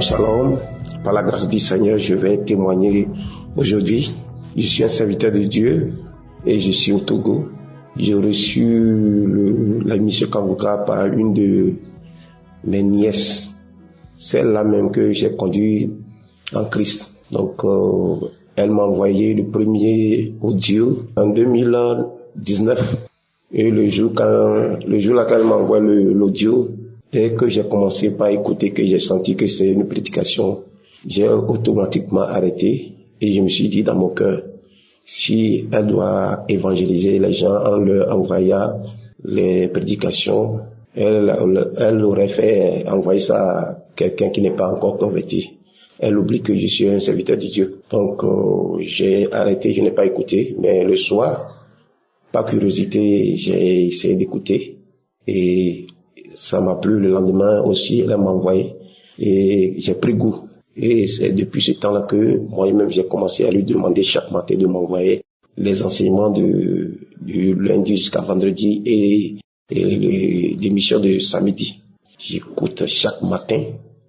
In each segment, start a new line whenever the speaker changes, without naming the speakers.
Shalom. Par la grâce du Seigneur, je vais témoigner aujourd'hui. Je suis un serviteur de Dieu et je suis au Togo. J'ai reçu la mission Kanguka par une de mes nièces, celle-là même que j'ai conduite en Christ. Donc, elle m'a envoyé le premier audio en 2019. Et le jour là qu'elle m'a envoyé l'audio, dès que j'ai commencé par écouter, que j'ai senti que c'est une prédication, j'ai automatiquement arrêté et je me suis dit dans mon cœur, si elle doit évangéliser les gens en leur envoyant les prédications, elle aurait fait envoyer ça à quelqu'un qui n'est pas encore converti. Elle oublie que je suis un serviteur de Dieu. Donc j'ai arrêté, je n'ai pas écouté, mais le soir, par curiosité, j'ai essayé d'écouter et ça m'a plu. Le lendemain aussi, elle m'a envoyé et j'ai pris goût. Et c'est depuis ce temps-là que moi-même j'ai commencé à lui demander chaque matin de m'envoyer les enseignements du lundi jusqu'à vendredi et l'émission de samedi. J'écoute chaque matin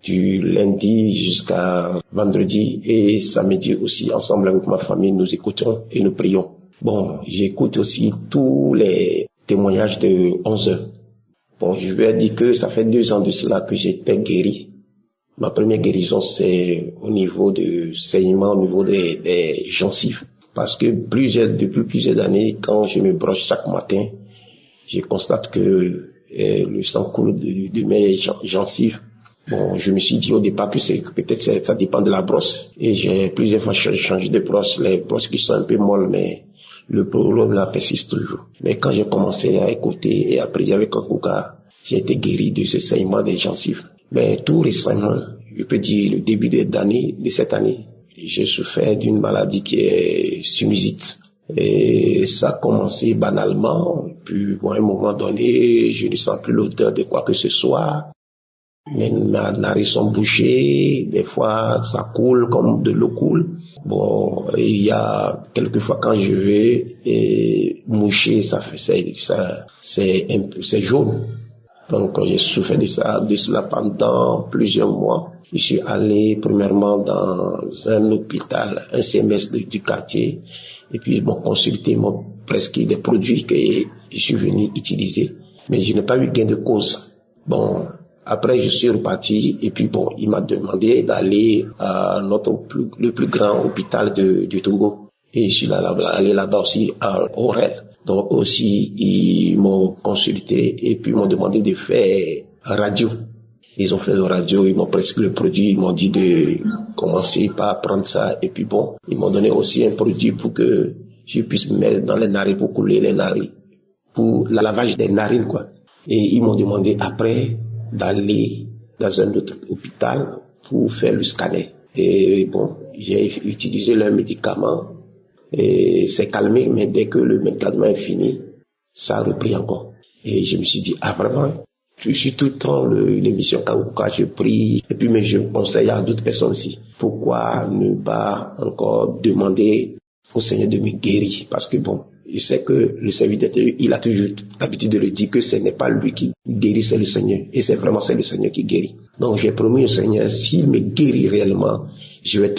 du lundi jusqu'à vendredi et samedi aussi. Ensemble avec ma famille, nous écoutons et nous prions. Bon, j'écoute aussi tous les témoignages de 11 heures. Bon, je vais dire que ça fait 2 ans de cela que j'étais guéri. Ma première guérison, c'est au niveau de saignement, au niveau des gencives. Parce que depuis plusieurs années, quand je me brosse chaque matin, je constate que le sang coule de mes gencives. Bon, je me suis dit au départ que ça dépend de la brosse. Et j'ai plusieurs fois changé de brosse, les brosses qui sont un peu molles, mais le problème là persiste toujours. Mais quand j'ai commencé à écouter et à prier avec Kanguka, j'ai été guéri de ce saignement des gencives. Mais tout récemment, je peux dire le début de cette année, j'ai souffert d'une maladie qui est sinusite. Et ça a commencé banalement, puis à un moment donné, je ne sens plus l'odeur de quoi que ce soit. Mes narines sont bouchées, des fois ça coule comme de l'eau coule. Bon, il y a quelques fois quand je vais moucher, c'est jaune. Donc j'ai souffert de cela pendant plusieurs mois. Je suis allé premièrement dans un hôpital, un CMS du quartier, et puis ils m'ont consulté, ils m'ont prescrit des produits que je suis venu utiliser, mais je n'ai pas eu gain de cause. Bon, après je suis reparti et puis bon, il m'a demandé d'aller à le plus grand hôpital du Togo, et je suis allé là-bas aussi à Orel. Donc aussi, ils m'ont consulté et puis ils m'ont demandé de faire radio. Ils ont fait le radio, ils m'ont prescrit le produit, ils m'ont dit de commencer par prendre ça. Et puis bon, ils m'ont donné aussi un produit pour que je puisse me mettre dans les narines pour couler les narines, pour le lavage des narines, quoi. Et ils m'ont demandé après d'aller dans un autre hôpital pour faire le scanner. Et bon, j'ai utilisé leurs médicaments. Et c'est calmé, mais dès que le médicament est fini, ça a repris encore. Et je me suis dit, vraiment, je suis tout le temps l'émission Kanguka, je prie, et puis mais je conseille à d'autres personnes aussi. Pourquoi ne pas encore demander au Seigneur de me guérir? Parce que bon, je sais que le serviteur, il a toujours l'habitude de le dire que ce n'est pas lui qui guérit, c'est le Seigneur. Et c'est le Seigneur qui guérit. Donc j'ai promis au Seigneur, s'il me guérit réellement, je vais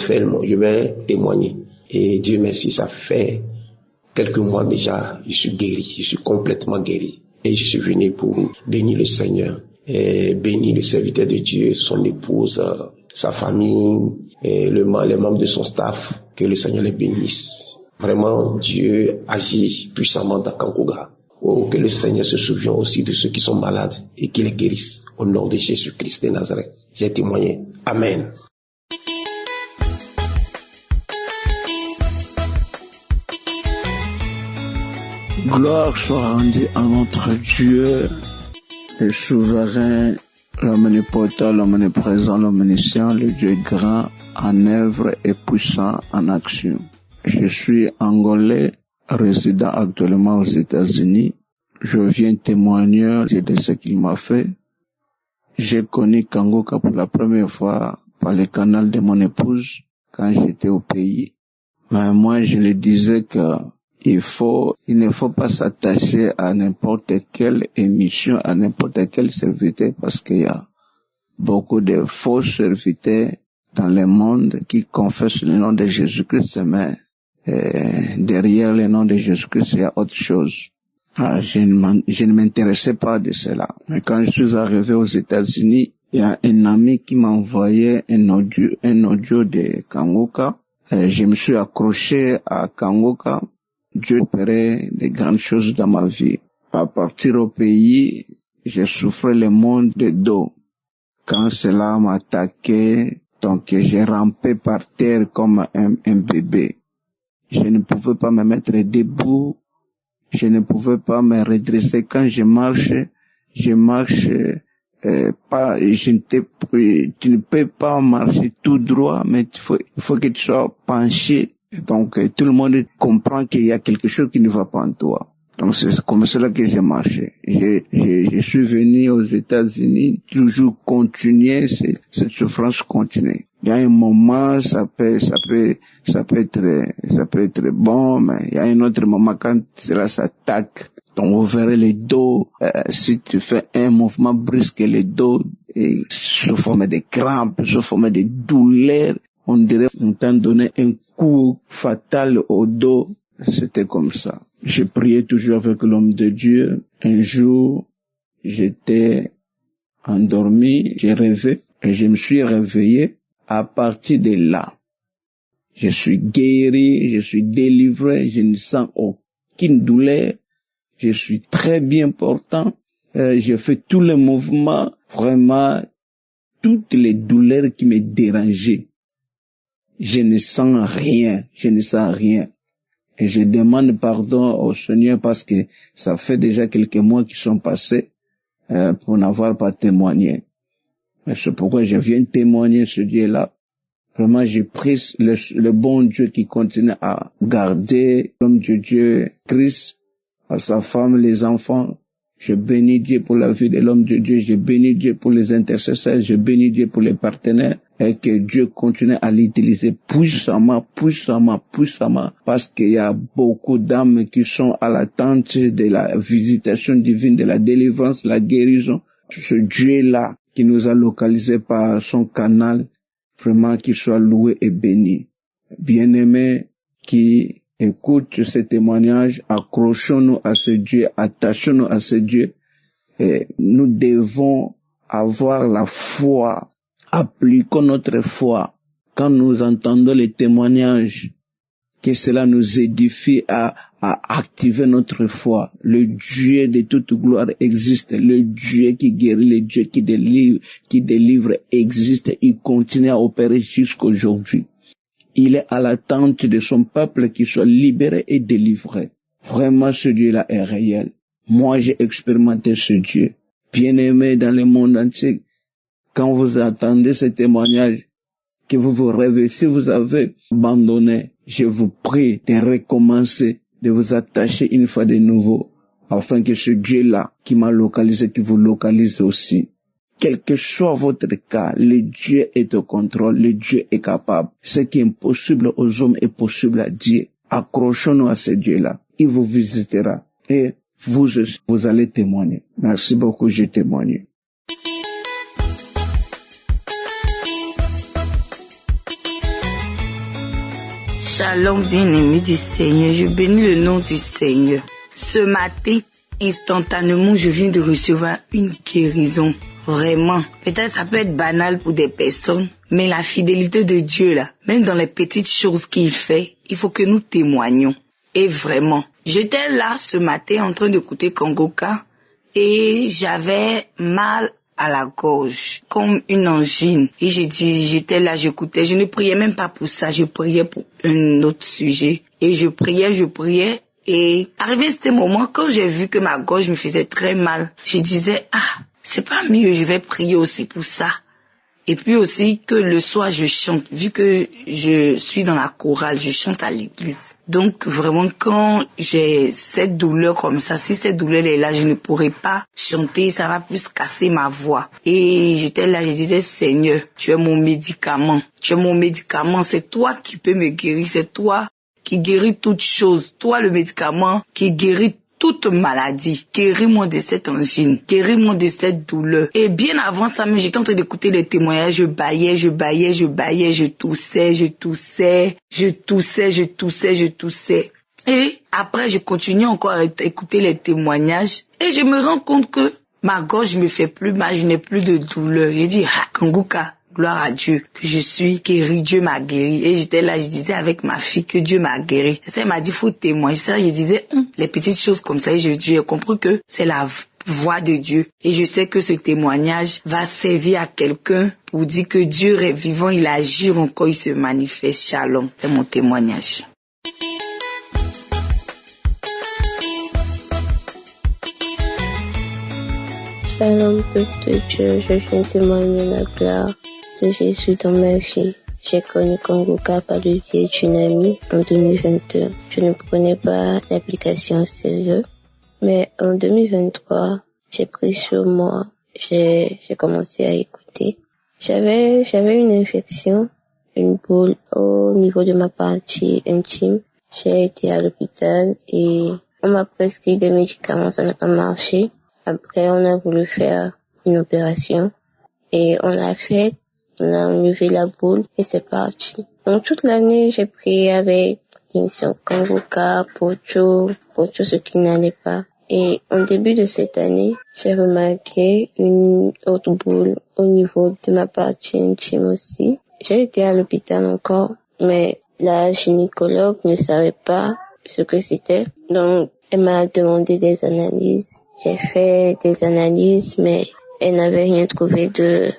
témoigner. Et Dieu merci, ça fait quelques mois déjà, je suis guéri, je suis complètement guéri. Et je suis venu pour bénir le Seigneur, et bénir le serviteur de Dieu, son épouse, sa famille, et les membres de son staff, que le Seigneur les bénisse. Vraiment, Dieu agit puissamment dans Kanguka. Oh, que le Seigneur se souvienne aussi de ceux qui sont malades et qu'il les guérisse. Au nom de Jésus-Christ de Nazareth, j'ai témoigné. Amen.
Gloire soit rendue à notre Dieu, le souverain, l'omnipotent, l'omniprésent, l'omniscient, le Dieu grand, en œuvre et puissant en action. Je suis angolais, résident actuellement aux États-Unis. Je viens témoigner de ce qu'il m'a fait. J'ai connu Kanguka pour la première fois par le canal de mon épouse quand j'étais au pays. Mais moi, je lui disais que il ne faut pas s'attacher à n'importe quelle émission, à n'importe quel serviteur, parce qu'il y a beaucoup de faux serviteurs dans le monde qui confessent le nom de Jésus-Christ, mais derrière le nom de Jésus-Christ, il y a autre chose. Je ne m'intéressais pas de cela. Mais quand je suis arrivé aux États-Unis, il y a un ami qui m'a envoyé un audio de Kangoka. Je me suis accroché à Kangoka. Dieu opérait de grandes choses dans ma vie. À partir au pays, j'ai souffert le monde de dos. Quand cela m'attaquait, donc j'ai rampé par terre comme un bébé. Je ne pouvais pas me mettre debout. Je ne pouvais pas me redresser. Quand je marche pas, tu ne peux pas marcher tout droit, mais il faut que tu sois penché. Donc, tout le monde comprend qu'il y a quelque chose qui ne va pas en toi. Donc, c'est comme cela que j'ai marché. Je suis venu aux États-Unis, toujours continuer, cette souffrance continue. Il y a un moment, ça peut être bon, mais il y a un autre moment quand cela s'attaque. Donc, vous verrez le dos, si tu fais un mouvement brusque, le dos, sous forme de crampes, sous forme de douleurs, on dirait qu'on t'a donné un coup fatal au dos. C'était comme ça. Je priais toujours avec l'homme de Dieu. Un jour, j'étais endormi, j'ai rêvé, et je me suis réveillé. À partir de là, je suis guéri, je suis délivré, je ne sens aucune douleur, je suis très bien portant, je fais tous les mouvements, vraiment, toutes les douleurs qui me dérangeaient. Je ne sens rien. Et je demande pardon au Seigneur parce que ça fait déjà quelques mois qui sont passés pour n'avoir pas témoigné. Et c'est pourquoi je viens témoigner ce Dieu-là. Vraiment, j'ai pris le bon Dieu qui continue à garder l'homme de Dieu, Christ, à sa femme, les enfants. Je bénis Dieu pour la vie de l'homme de Dieu. Je bénis Dieu pour les intercesseurs. Je bénis Dieu pour les partenaires. Et que Dieu continue à l'utiliser puissamment, parce qu'il y a beaucoup d'âmes qui sont à l'attente de la visitation divine, de la délivrance, la guérison. Ce Dieu-là qui nous a localisés par son canal, vraiment qu'il soit loué et béni. Bien-aimés qui écoutent ce témoignage, accrochons-nous à ce Dieu, attachons-nous à ce Dieu. Et nous devons avoir la foi. Appliquons notre foi quand nous entendons les témoignages, que cela nous édifie à activer notre foi. Le Dieu de toute gloire existe. Le Dieu qui guérit, le Dieu qui délivre existe. Il continue à opérer jusqu'aujourd'hui. Il est à l'attente de son peuple qui soit libéré et délivré. Vraiment, ce Dieu-là est réel. Moi, j'ai expérimenté ce Dieu. Bien-aimé dans le monde entier, quand vous attendez ce témoignage, que vous vous réveillez, si vous avez abandonné, je vous prie de recommencer, de vous attacher une fois de nouveau, afin que ce Dieu-là qui m'a localisé, qui vous localise aussi. Quel que soit votre cas, le Dieu est au contrôle, le Dieu est capable. Ce qui est impossible aux hommes est possible à Dieu. Accrochons-nous à ce Dieu-là. Il vous visitera et vous allez témoigner. Merci beaucoup, j'ai témoigné.
Shalom, bien-aimé du Seigneur, je bénis le nom du Seigneur. Ce matin, instantanément, je viens de recevoir une guérison. Vraiment. Peut-être ça peut être banal pour des personnes, mais la fidélité de Dieu là, même dans les petites choses qu'il fait, il faut que nous témoignions. Et vraiment, j'étais là ce matin en train d'écouter Kangoka et j'avais mal à la gorge, comme une angine. Et j'étais là, j'écoutais, je ne priais même pas pour ça, je priais pour un autre sujet. Et je priais. Et arrivé à ce moment, quand j'ai vu que ma gorge me faisait très mal, je disais, c'est pas mieux, je vais prier aussi pour ça. Et puis aussi que le soir je chante, vu que je suis dans la chorale, je chante à l'église. Donc vraiment quand j'ai cette douleur comme ça, si cette douleur est là, je ne pourrai pas chanter, ça va plus casser ma voix. Et j'étais là, je disais, Seigneur, tu es mon médicament. Tu es mon médicament, c'est toi qui peux me guérir, c'est toi qui guéris toutes choses. Toi le médicament qui guérit toute maladie. Guéris-moi de cette angine. Guéris-moi de cette douleur. Et bien avant ça, mais j'étais en train d'écouter les témoignages. Je baillais, je toussais. Et après, je continue encore à écouter les témoignages. Et je me rends compte que ma gorge me fait plus mal, je n'ai plus de douleur. J'ai dit, Kanguka, gloire à Dieu, que je suis guéri, Dieu m'a guéri. Et j'étais là, je disais avec ma fille que Dieu m'a guéri. Et ça, elle m'a dit, faut témoigner. Ça, je disais, les petites choses comme ça. Et j'ai compris que c'est la voix de Dieu. Et je sais que ce témoignage va servir à quelqu'un pour dire que Dieu est vivant, il agit encore, il se manifeste. Shalom. C'est mon témoignage.
Shalom, peuple de Dieu, je viens témoigner la gloire de Jésus dans ma vie. J'ai connu Kanguka par le biais d'une amie en 2022. Je ne prenais pas l'application au sérieux, mais en 2023, j'ai pris sur moi, j'ai commencé à écouter. J'avais une infection, une boule au niveau de ma partie intime. J'ai été à l'hôpital et on m'a prescrit des médicaments, ça n'a pas marché. Après, on a voulu faire une opération et on l'a fait, on a enlevé la boule et c'est parti. Donc toute l'année, j'ai prié avec l'émission Kanguka pour tout ce qui n'allait pas. Et en début de cette année, j'ai remarqué une autre boule au niveau de ma partie intime aussi. J'ai été à l'hôpital encore, mais la gynécologue ne savait pas ce que c'était. Donc, elle m'a demandé des analyses. J'ai fait des analyses, mais elle n'avait rien trouvé de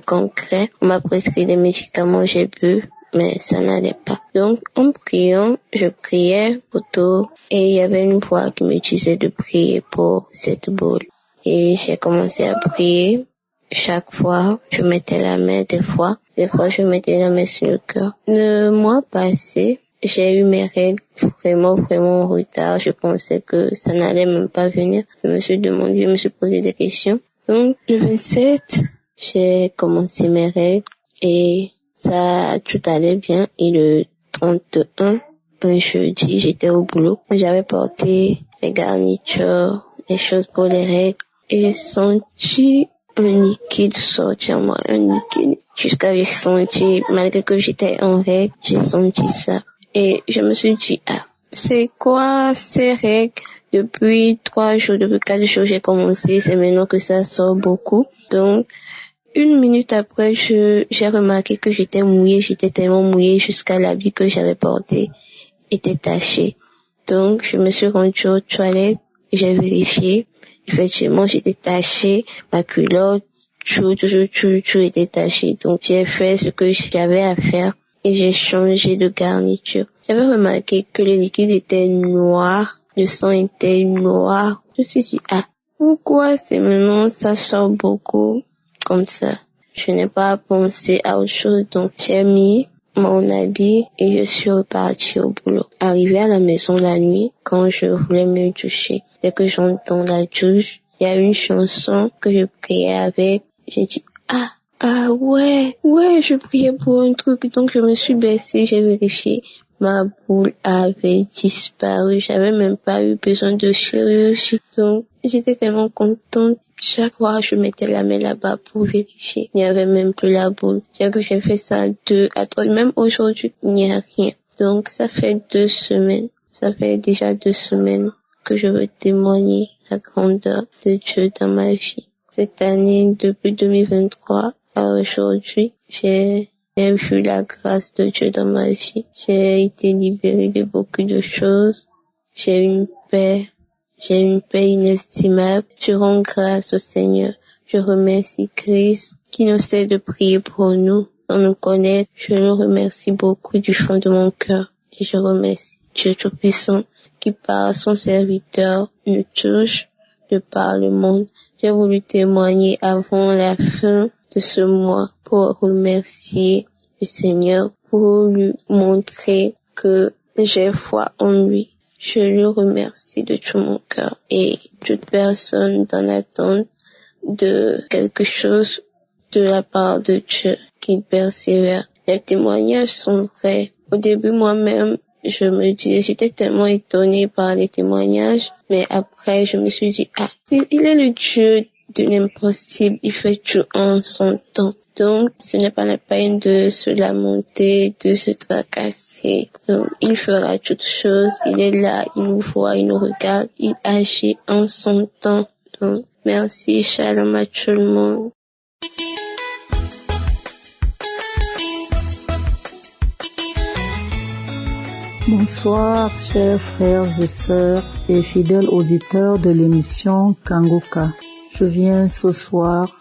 concret. On m'a prescrit des médicaments, j'ai bu, mais ça n'allait pas. Donc, en priant, je priais pour tout, et il y avait une voix qui me disait de prier pour cette boule. Et j'ai commencé à prier. Chaque fois, je mettais la main, des fois, je mettais la main sur le cœur. Le mois passé, j'ai eu mes règles vraiment en retard. Je pensais que ça n'allait même pas venir. Je me suis posé des questions. Donc, le 27, j'ai commencé mes règles et tout allait bien. Et le 31, un jeudi, j'étais au boulot. J'avais porté mes garnitures, des choses pour les règles. Et j'ai senti un liquide sortir moi, jusqu'à j'ai senti, malgré que j'étais en règle, j'ai senti ça. Et je me suis dit, c'est quoi ces règles? Depuis 4 jours, j'ai commencé, c'est maintenant que ça sort beaucoup. Donc, 1 minute après, j'ai remarqué que j'étais tellement mouillée jusqu'à l'habit que j'avais porté était taché. Donc, je me suis rendue aux toilettes, j'ai vérifié. Effectivement, j'étais tachée, ma culotte, tout était taché. Donc, j'ai fait ce que j'avais à faire et j'ai changé de garniture. J'avais remarqué que le liquide était noir, le sang était noir. Je me suis dit, pourquoi c'est maintenant ça sort beaucoup comme ça? Je n'ai pas pensé à autre chose, donc j'ai mis mon habit et je suis repartie au boulot. Arrivé à la maison la nuit, quand je voulais me doucher, dès que j'entends la douche, il y a une chanson que je priais avec. J'ai dit, ouais, je priais pour un truc, donc je me suis baissée, j'ai vérifié. Ma boule avait disparu, j'avais même pas eu besoin de chirurgie. Donc, j'étais tellement contente. Chaque fois, je mettais la main là-bas pour vérifier. Il n'y avait même plus la boule. J'ai fait ça 2 à 3, même aujourd'hui, il n'y a rien. Donc, ça fait 2 semaines. Ça fait déjà 2 semaines que je veux témoigner la grandeur de Dieu dans ma vie. Cette année, depuis 2023 à aujourd'hui, j'ai vu la grâce de Dieu dans ma vie. J'ai été libérée de beaucoup de choses. J'ai une paix inestimable. Je rends grâce au Seigneur. Je remercie Christ qui nous sait de prier pour nous, sans nous connaître. Je le remercie beaucoup du fond de mon cœur. Et je remercie Dieu Tout-Puissant qui par son serviteur nous touche de par le monde. J'ai voulu témoigner avant la fin de ce mois pour remercier le Seigneur, pour lui montrer que j'ai foi en lui. Je le remercie de tout mon cœur et toute personne dans l'attente de quelque chose de la part de Dieu qui persévère. Les témoignages sont vrais. Au début, moi-même, j'étais tellement étonnée par les témoignages, mais après, je me suis dit, il est le Dieu de l'impossible, il fait tout en son temps. Donc, ce n'est pas la peine de se lamenter, de se tracasser. Donc, il fera toutes choses, il est là, il nous voit, il nous regarde, il agit en son temps. Donc, merci, shalom à tout le monde.
Bonsoir, chers frères et sœurs et fidèles auditeurs de l'émission Kangoka. Je viens ce soir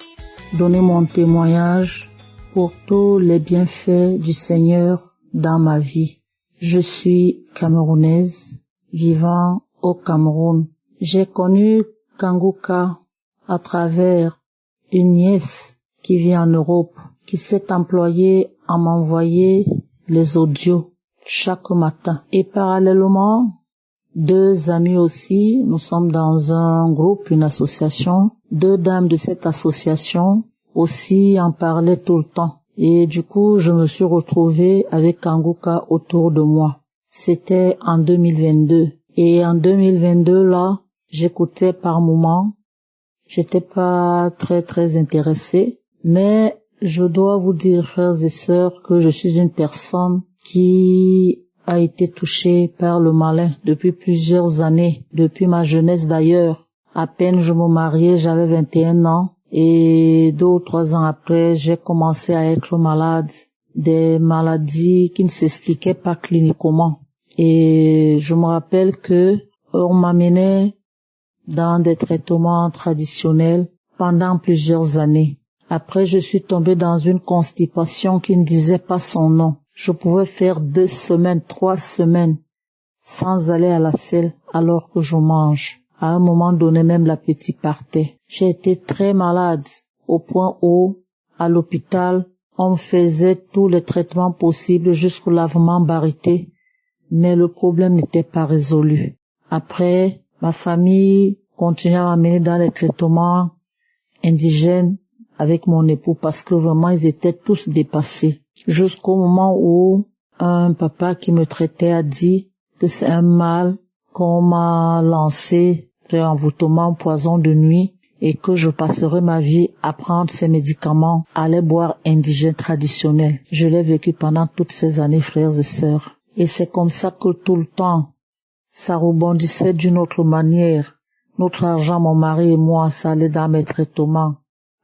donner mon témoignage pour tous les bienfaits du Seigneur dans ma vie. Je suis camerounaise, vivant au Cameroun. J'ai connu Kangoka à travers une nièce qui vit en Europe, qui s'est employée à m'envoyer les audios chaque matin. Et parallèlement, 2 amis aussi, nous sommes dans un groupe, une association. 2 dames de cette association aussi en parlaient tout le temps. Et du coup, je me suis retrouvée avec Kangoka autour de moi. C'était en 2022. Et en 2022, là, j'écoutais par moments. J'étais pas très intéressée. Mais je dois vous dire, frères et sœurs, que je suis une personne qui a été touchée par le malin depuis plusieurs années, depuis ma jeunesse d'ailleurs. À peine je me mariais, j'avais 21 ans et 2 ou 3 ans après, j'ai commencé à être malade, des maladies qui ne s'expliquaient pas cliniquement. Et je me rappelle que on m'amenait dans des traitements traditionnels pendant plusieurs années. Après, je suis tombée dans une constipation qui ne disait pas son nom. Je pouvais faire 2 semaines, 3 semaines sans aller à la selle alors que je mange. À un moment donné, même l'appétit partait. J'ai été très malade au point où, à l'hôpital, on me faisait tous les traitements possibles jusqu'au lavement barité, mais le problème n'était pas résolu. Après, ma famille continuait à m'amener dans les traitements indigènes avec mon époux parce que vraiment ils étaient tous dépassés. Jusqu'au moment où un papa qui me traitait a dit que c'est un mal qu'on m'a lancé, préenvoûtement, poison de nuit, et que je passerai ma vie à prendre ces médicaments, à les boire indigènes traditionnels. Je l'ai vécu pendant toutes ces années, frères et sœurs. Et c'est comme ça que tout le temps, ça rebondissait d'une autre manière. Notre argent, mon mari et moi, ça allait dans mes traitements.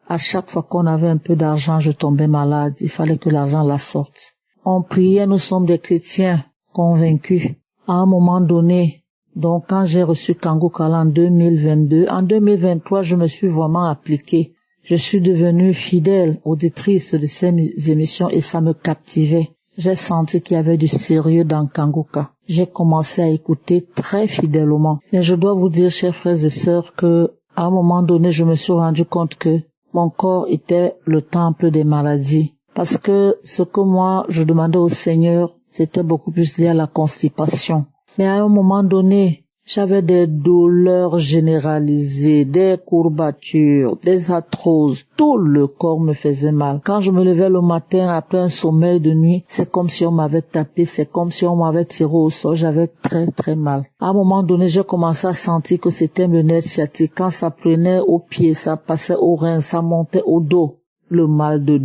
À chaque fois qu'on avait un peu d'argent, je tombais malade. Il fallait que l'argent la sorte. On priait, nous sommes des chrétiens convaincus. À un moment donné, donc quand j'ai reçu Kangoka en 2022, en 2023, je me suis vraiment appliquée. Je suis devenue fidèle auditrice de ces émissions et ça me captivait. J'ai senti qu'il y avait du sérieux dans Kangoka. J'ai commencé à écouter très fidèlement. Mais je dois vous dire, chers frères et sœurs, que à un moment donné, je me suis rendu compte que mon corps était le temple des maladies. Parce que ce que moi, je demandais au Seigneur, c'était beaucoup plus lié à la constipation. Mais à un moment donné, j'avais des douleurs généralisées, des courbatures, des arthroses. Tout le corps me faisait mal. Quand je me levais le matin après un sommeil de nuit, c'est comme si on m'avait tapé, c'est comme si on m'avait tiré au sol. J'avais très mal. À un moment donné, j'ai commencé à sentir que c'était le nerf sciatique. Quand ça prenait au pied, ça passait au rein, ça montait au dos. Le mal de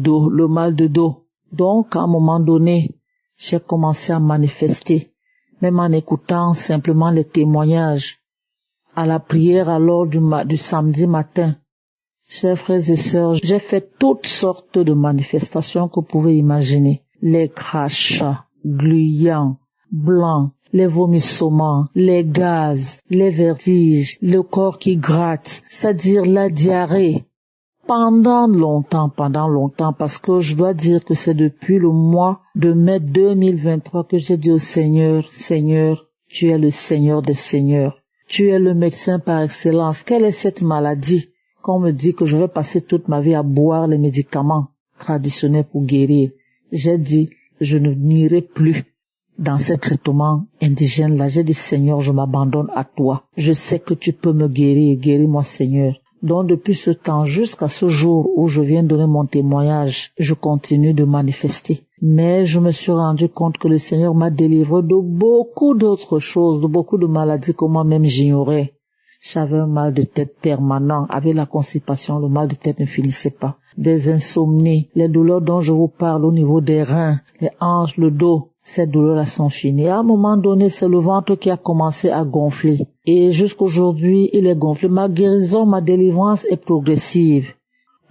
dos. Donc, à un moment donné, j'ai commencé à manifester. Même en écoutant simplement les témoignages à la prière alors du samedi matin. Chers frères et sœurs, j'ai fait toutes sortes de manifestations que vous pouvez imaginer. Les crachats, gluants, blancs, les vomissements, les gaz, les vertiges, le corps qui gratte, c'est-à-dire la diarrhée. Pendant longtemps, parce que je dois dire que c'est depuis le mois de mai 2023 que j'ai dit au Seigneur, Seigneur, tu es le Seigneur des Seigneurs. Tu es le médecin par excellence. Quelle est cette maladie qu'on me dit que je vais passer toute ma vie à boire les médicaments traditionnels pour guérir? J'ai dit, je ne n'irai plus dans ces traitements indigènes-là. J'ai dit, Seigneur, je m'abandonne à toi. Je sais que tu peux me guérir. Guéris-moi, Seigneur. Donc, depuis ce temps jusqu'à ce jour où je viens donner mon témoignage, je continue de manifester. Mais je me suis rendu compte que le Seigneur m'a délivré de beaucoup d'autres choses, de beaucoup de maladies que moi-même j'ignorais. J'avais un mal de tête permanent. Avec la constipation, le mal de tête ne finissait pas. Des insomnies, les douleurs dont je vous parle au niveau des reins, les hanches, le dos, ces douleurs-là sont finies. À un moment donné, c'est le ventre qui a commencé à gonfler. Et jusqu'aujourd'hui, il est gonflé. Ma guérison, ma délivrance est progressive.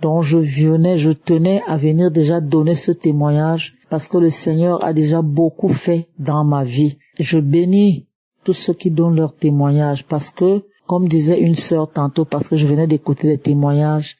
Donc je tenais à venir déjà donner ce témoignage parce que le Seigneur a déjà beaucoup fait dans ma vie. Je bénis tous ceux qui donnent leur témoignage parce que, comme disait une sœur tantôt, parce que je venais d'écouter les témoignages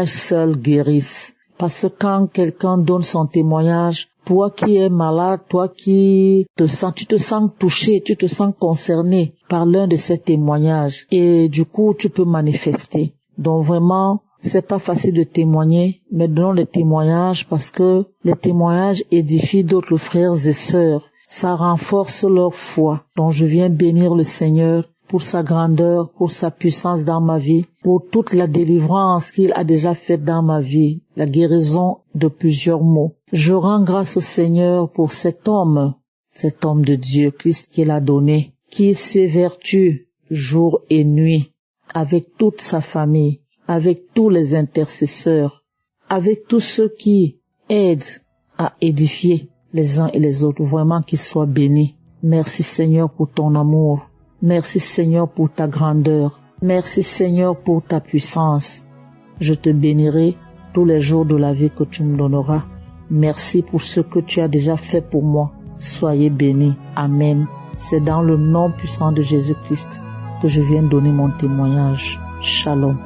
seuls guérissent. Parce que quand quelqu'un donne son témoignage, toi qui es malade, toi qui tu te sens touché, tu te sens concerné par l'un de ces témoignages et du coup tu peux manifester. Donc vraiment, c'est pas facile de témoigner, mais donnons les témoignages parce que les témoignages édifient d'autres frères et sœurs. Ça renforce leur foi. Donc je viens bénir le Seigneur pour sa grandeur, pour sa puissance dans ma vie, pour toute la délivrance qu'il a déjà faite dans ma vie, la guérison de plusieurs maux. Je rends grâce au Seigneur pour cet homme de Dieu, Christ qu'il a donné, qui s'évertue jour et nuit, avec toute sa famille, avec tous les intercesseurs, avec tous ceux qui aident à édifier les uns et les autres, vraiment qu'ils soient bénis. Merci Seigneur pour ton amour. Merci Seigneur pour ta grandeur. Merci Seigneur pour ta puissance. Je te bénirai tous les jours de la vie que tu me donneras. Merci pour ce que tu as déjà fait pour moi. Soyez bénis. Amen. C'est dans le nom puissant de Jésus-Christ que je viens donner mon témoignage. Shalom.